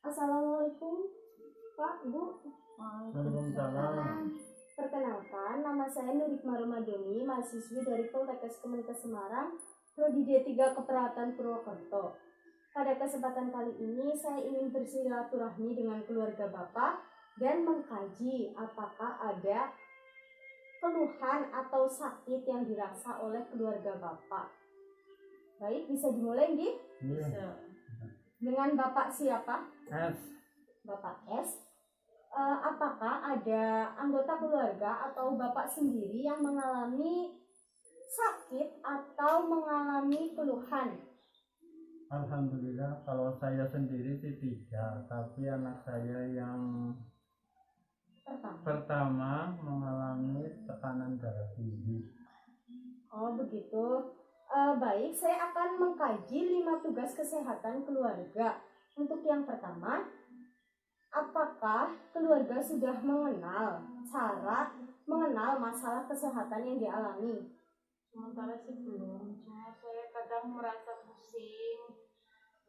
Assalamualaikum Pak, Bu. Waalaikumsalam. Perkenalkan, nama saya Nurikma Ramadhani, mahasiswi dari Poltekkes Kemenkes Semarang, Prodi D3 Keperawatan Purwokerto. Pada kesempatan kali ini, saya ingin bersilaturahmi dengan keluarga Bapak dan mengkaji apakah ada keluhan atau sakit yang dirasa oleh keluarga Bapak. Baik, bisa dimulai, Nggih? Iya. Dengan Bapak siapa? S. Bapak S. Apakah ada anggota keluarga atau Bapak sendiri yang mengalami sakit atau mengalami keluhan? Alhamdulillah, kalau saya sendiri sih tidak, tapi anak saya yang pertama mengalami tekanan darah tinggi. Oh begitu. Baik, saya akan mengkaji 5 tugas kesehatan keluarga. Untuk yang pertama, apakah keluarga sudah mengenal masalah kesehatan yang dialami? Sementara sih belum, cuma saya kadang merasa pusing.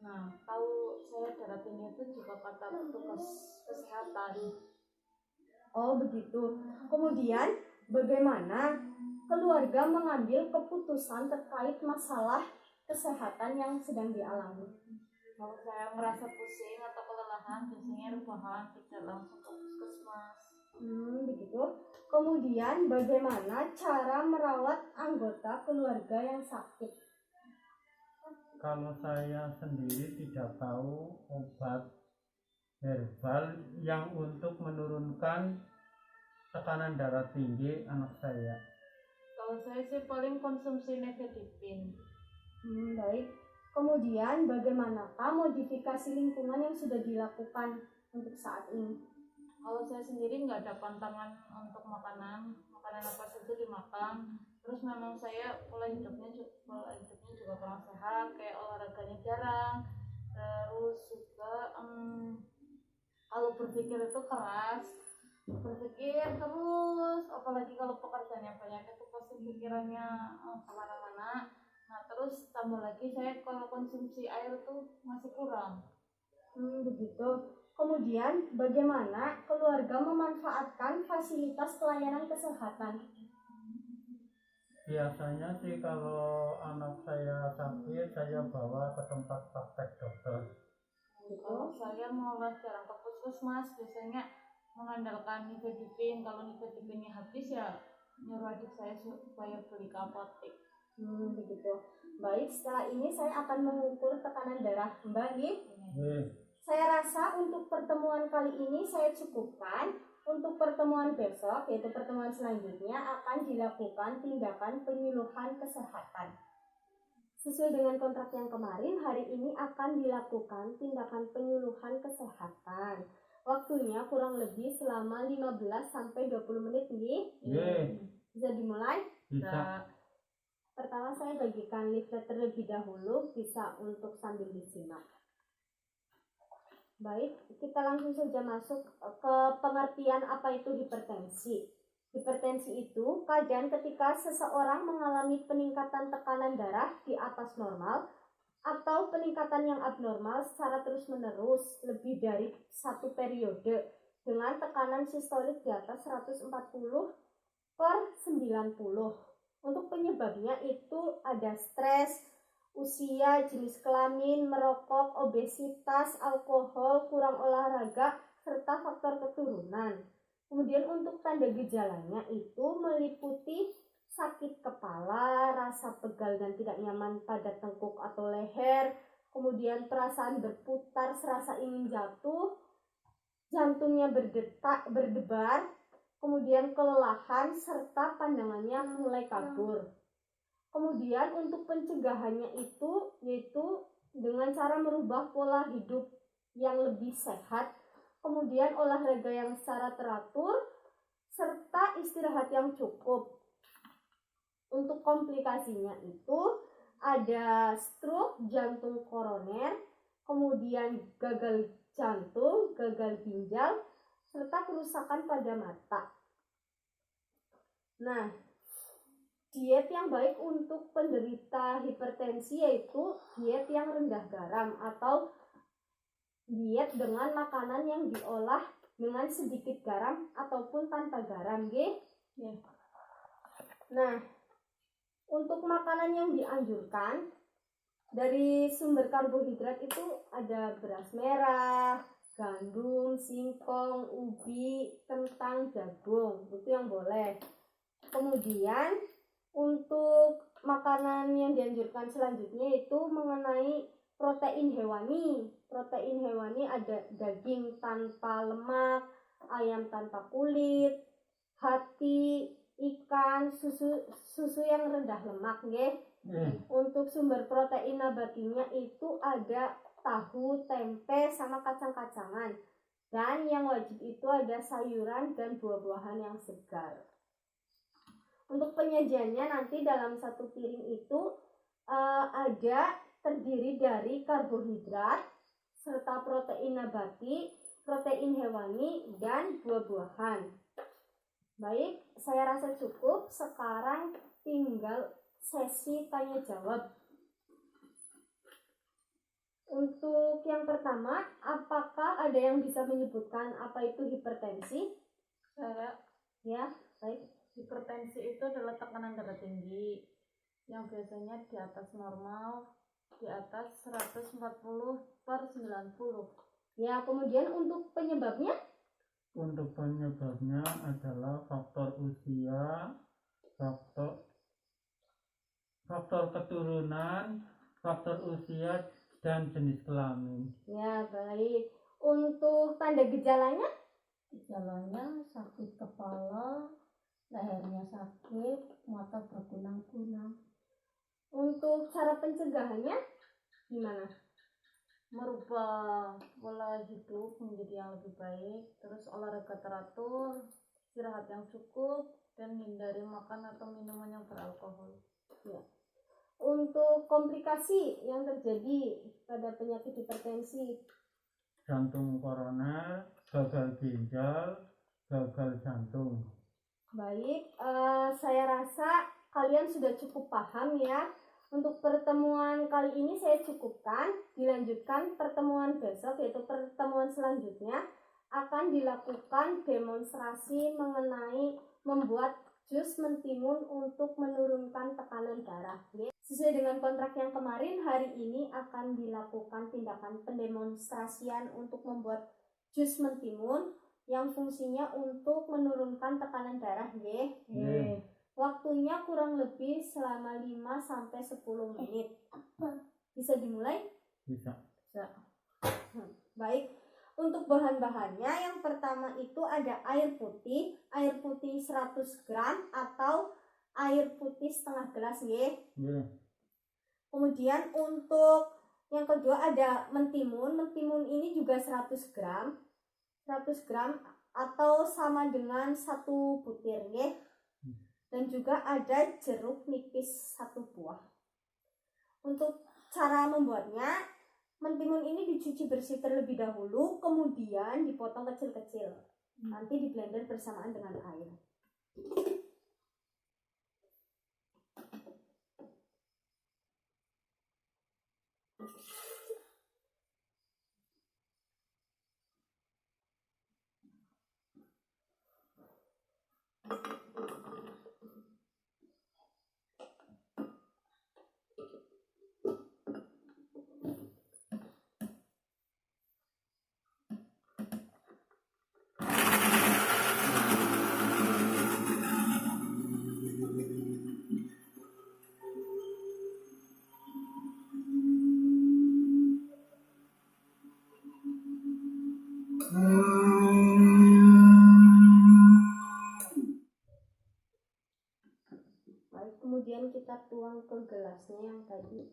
Nah, tahu saya darah tinggi itu juga kata petugas kesehatan. Oh begitu. Kemudian bagaimana keluarga mengambil keputusan terkait masalah kesehatan yang sedang dialami? Kalau saya merasa pusing atau kelelahan, biasanya rebahan, tidak langsung ke puskesmas. Begitu. Kemudian bagaimana cara merawat anggota keluarga yang sakit? Kalau saya sendiri tidak tahu obat herbal yang untuk menurunkan tekanan darah tinggi anak saya. Kalau saya sih paling konsumsi nifedipin. Baik. Kemudian bagaimanakah modifikasi lingkungan yang sudah dilakukan untuk saat ini? Kalau saya sendiri nggak ada pantangan untuk makanan apa saja dimakan. Terus memang saya pola hidupnya juga kurang sehat, kayak olahraganya jarang. Terus juga kalau berpikir itu keras, berpikir terus, apalagi kalau pekerjaannya banyak itu pasti pikirannya kemana-mana. Nah terus tambah lagi saya kalau konsumsi air tuh masih kurang. Begitu. Kemudian bagaimana keluarga memanfaatkan fasilitas pelayanan kesehatan? Biasanya sih kalau anak saya sakit, saya bawa ke tempat praktek dokter. Kalau saya malah jarang ke puskesmas, biasanya mengandalkan nifedipin. Kalau nifedipinnya habis ya nyuruh adik saya supaya beli ke apotek. Begitu. Baik, setelah ini saya akan mengukur tekanan darah Mbak. Saya rasa untuk pertemuan kali ini saya cukupkan. Untuk pertemuan besok, yaitu pertemuan selanjutnya, akan dilakukan tindakan penyuluhan kesehatan. Sesuai dengan kontrak yang kemarin, hari ini akan dilakukan tindakan penyuluhan kesehatan. Waktunya kurang lebih selama 15-20 menit, nggih? Bisa dimulai? Bisa. Pertama saya bagikan leaflet terlebih dahulu, bisa untuk sambil disimak. Baik, kita langsung saja masuk ke pengertian apa itu hipertensi. Hipertensi itu keadaan ketika seseorang mengalami peningkatan tekanan darah di atas normal atau peningkatan yang abnormal secara terus-menerus lebih dari satu periode dengan tekanan sistolik di atas 140/90. Untuk penyebabnya itu ada stres, usia, jenis kelamin, merokok, obesitas, alkohol, kurang olahraga, serta faktor keturunan. Kemudian untuk tanda gejalanya itu meliputi sakit kepala, rasa pegal dan tidak nyaman pada tengkuk atau leher, kemudian perasaan berputar, serasa ingin jatuh, jantungnya berdebar, kemudian kelelahan, serta pandangannya mulai kabur. Kemudian untuk pencegahannya itu yaitu dengan cara merubah pola hidup yang lebih sehat, kemudian olahraga yang secara teratur, serta istirahat yang cukup. Untuk komplikasinya itu ada stroke jantung koroner, kemudian gagal jantung, gagal ginjal, serta kerusakan pada mata. Nah, diet yang baik untuk penderita hipertensi yaitu diet yang rendah garam atau diet karbohidrat dengan makanan yang diolah dengan sedikit garam ataupun tanpa garam, nggih. Ya. Nah, untuk makanan yang dianjurkan dari sumber karbohidrat itu ada beras merah, gandum, singkong, ubi, kentang, jagung, itu yang boleh. Kemudian untuk makanan yang dianjurkan selanjutnya itu mengenai protein hewani. Protein hewani ada daging tanpa lemak, ayam tanpa kulit, hati, ikan, susu yang rendah lemak, nggih. Untuk sumber protein nabatinya itu ada tahu, tempe, sama kacang-kacangan. Dan yang wajib itu ada sayuran dan buah-buahan yang segar. Untuk penyajiannya nanti dalam satu piring itu ada terdiri dari karbohidrat serta protein nabati, protein hewani, dan buah-buahan. Baik, saya rasa cukup. Sekarang tinggal sesi tanya jawab. Untuk yang pertama, apakah ada yang bisa menyebutkan apa itu hipertensi? Saya, Ya, baik. hipertensi itu adalah tekanan darah tinggi yang biasanya di atas normal, di atas 140/90. Ya, kemudian untuk penyebabnya? Untuk penyebabnya adalah faktor usia, faktor keturunan, faktor usia, dan jenis kelamin. Ya, baik. Untuk tanda gejalanya? Gejalanya sakit kepala, lehernya sakit, mata berkunang-kunang. Untuk cara pencegahannya gimana? Merubah pola hidup menjadi yang lebih baik, terus olahraga teratur, istirahat yang cukup, dan hindari makan atau minuman yang beralkohol. Ya. Untuk komplikasi yang terjadi pada penyakit hipertensi, Jantung koroner, gagal ginjal, gagal jantung. baik, saya rasa kalian sudah cukup paham ya. Untuk pertemuan kali ini saya cukupkan. Dilanjutkan pertemuan besok, yaitu pertemuan selanjutnya akan dilakukan demonstrasi mengenai membuat jus mentimun untuk menurunkan tekanan darah. Sesuai dengan kontrak yang kemarin, hari ini akan dilakukan tindakan pendemonstrasian untuk membuat jus mentimun yang fungsinya untuk menurunkan tekanan darah, nggih. Waktunya kurang lebih selama 5-10 menit. Bisa dimulai? Bisa. Baik. Untuk bahan-bahannya, yang pertama itu ada air putih 100 gram atau air putih setengah gelas, nggih. Kemudian untuk yang kedua ada mentimun. Mentimun ini juga 100 gram atau sama dengan 1 butir, nggih. Dan juga ada jeruk nipis 1 buah. Untuk cara membuatnya, mentimun ini dicuci bersih terlebih dahulu, kemudian dipotong kecil-kecil. Nanti di blender bersamaan dengan air. Baik, kemudian kita tuang ke gelasnya yang tadi.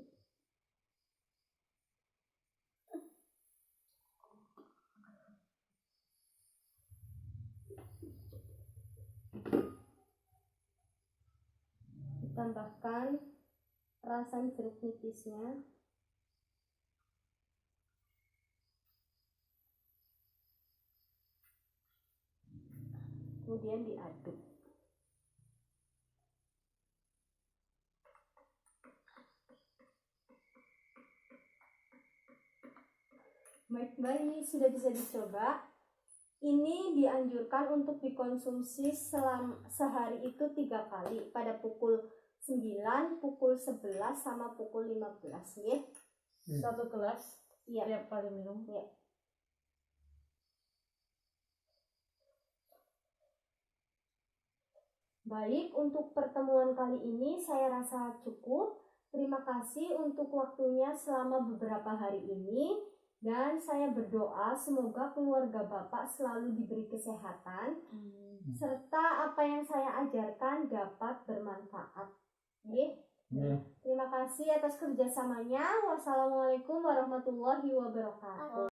Ditambahkan perasan jeruk nipisnya. Kemudian diaduk. Baik, bayi sudah bisa dicoba. Ini dianjurkan untuk dikonsumsi sehari itu 3 kali, pada pukul 9, pukul 11, sama pukul 15 ya. 1 gelas Iya. tiap kali minum. Ya. Baik, untuk pertemuan kali ini saya rasa cukup. Terima kasih untuk waktunya selama beberapa hari ini. Dan saya berdoa semoga keluarga Bapak selalu diberi kesehatan, serta apa yang saya ajarkan dapat bermanfaat. Terima kasih atas kerjasamanya. Wassalamualaikum warahmatullahi wabarakatuh.